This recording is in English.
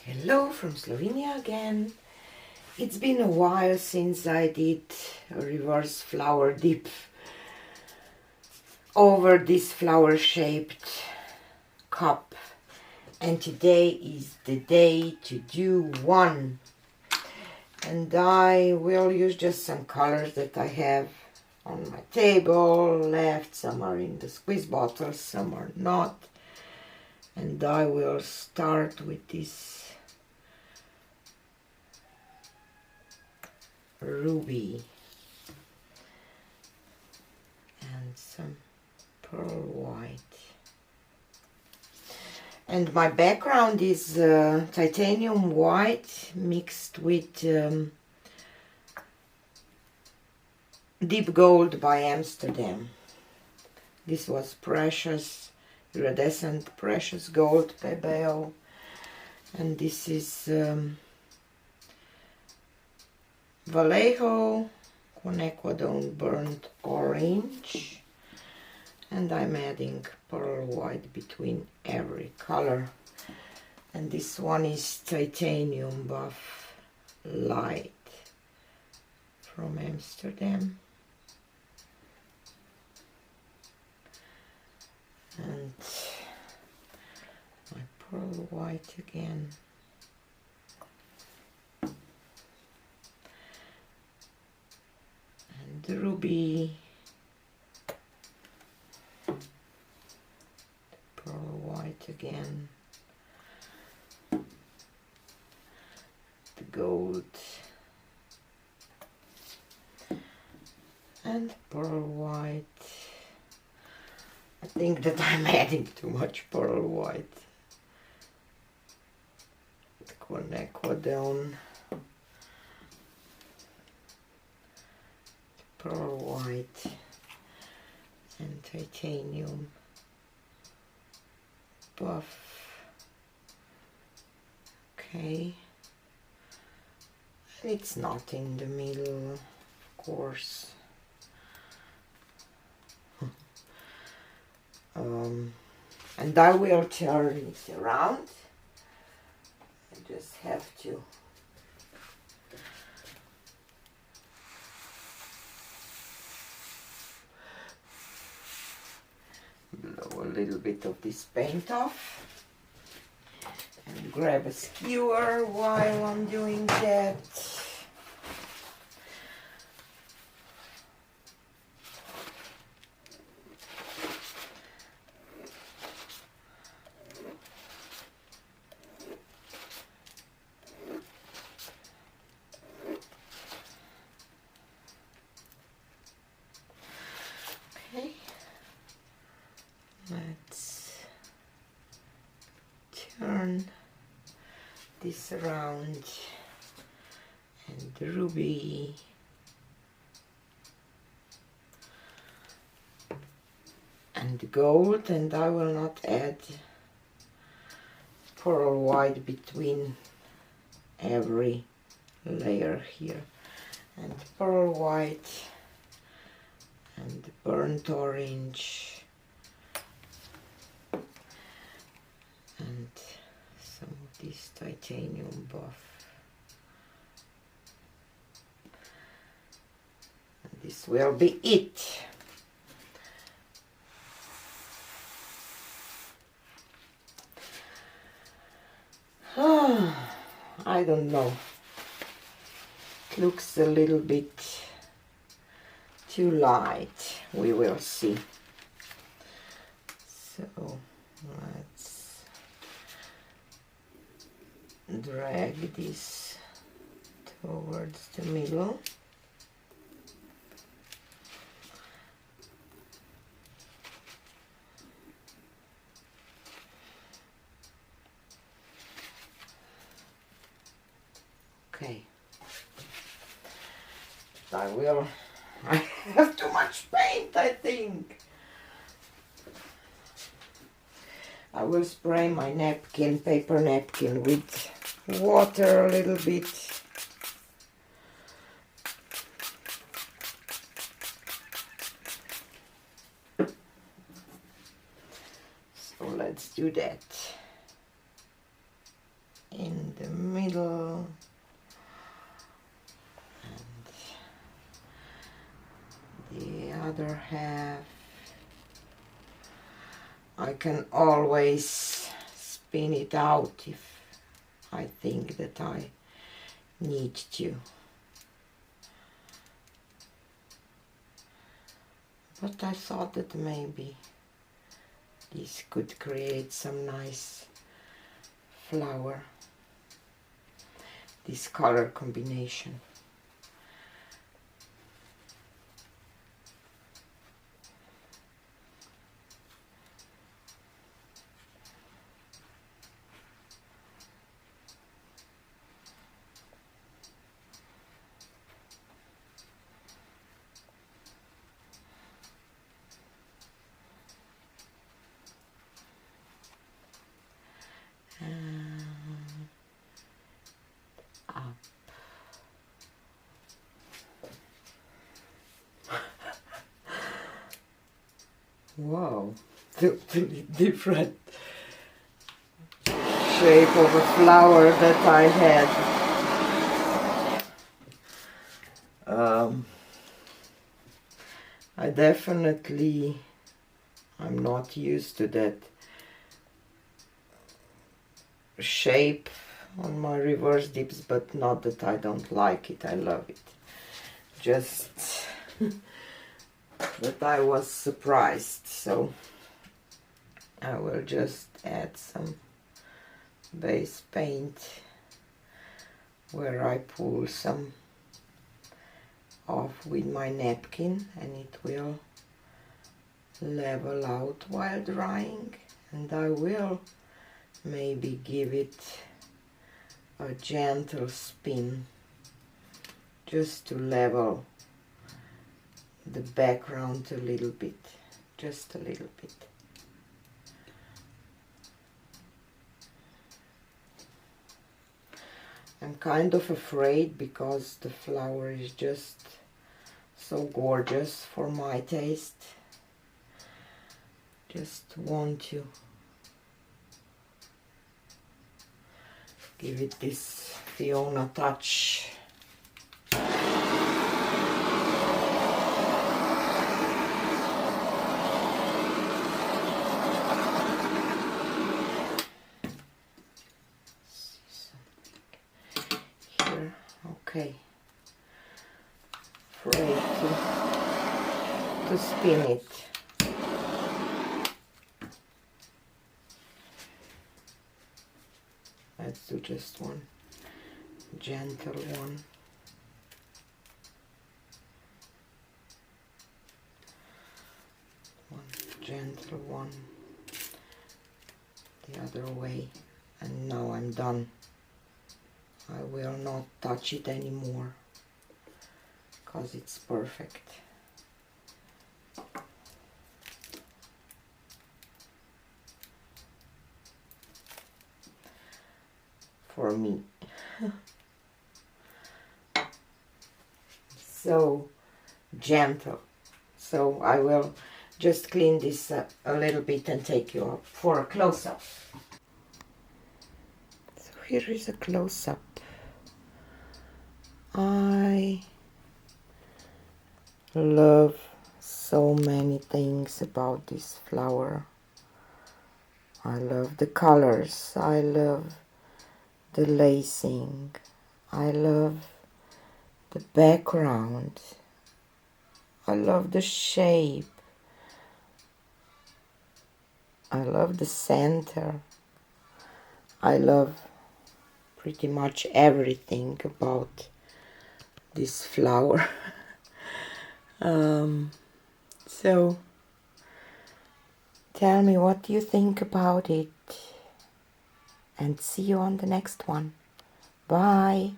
Hello from Slovenia again. It's been a while since I did a reverse flower dip over this flower shaped cup, and today is the day to do one, and I will use just some colors that I have on my table left. Some are in the squeeze bottles, some are not, and I will start with this ruby and some pearl white, and my background is titanium white mixed with deep gold by Amsterdam. This was precious, iridescent precious gold PAPER, and this is Vallejo quinacridone burnt orange, and I'm adding pearl white between every color, and this one is titanium buff light from Amsterdam, and my pearl white again. The ruby, pearl white again, the gold, and pearl white. I think that I'm adding too much pearl white. The quinacridone, pearl white, and titanium buff. Okay, it's not in the middle, of course. And I will turn it around. I just have to blow a little bit of this paint off and grab a skewer while I'm doing that. Okay. Let's turn this around, and the ruby and the gold, and I will not add pearl white between every layer here, and pearl white and burnt orange and some of this titanium buff, and this will be it. I don't know, it looks a little bit too light. We will see. So let's drag this towards the middle. Okay. I have too much paint, I think. I will spray my napkin, paper napkin, with water a little bit. So let's do that. in the middle, and the other half. I can always spin it out if I think that I need to. But I thought that maybe this could create some nice flower, this color combination. Up. Wow, totally different shape of a flower that I had. I definitely, I'm not used to that shape on my reverse dips, but not that I don't like it, I love it. Just that I was surprised, so I will just add some base paint where I pull some off with my napkin, and it will level out while drying, and I will maybe give it a gentle spin just to level the background a little bit, just a little bit. I'm kind of afraid because the flower is just so gorgeous for my taste. Just want to give it this Fiona touch. Okay, afraid to spin it. Let's do just one gentle one. One gentle one the other way, and now I'm done. I will not touch it anymore because it's perfect. For me. So gentle. So I will just clean this up a little bit and take you up for a close-up. So here is a close-up. I love so many things about this flower. I love the colors, I love the lacing, I love the background, I love the shape, I love the center, I love pretty much everything about this flower. So tell me what you think about it, and see you on the next one. Bye.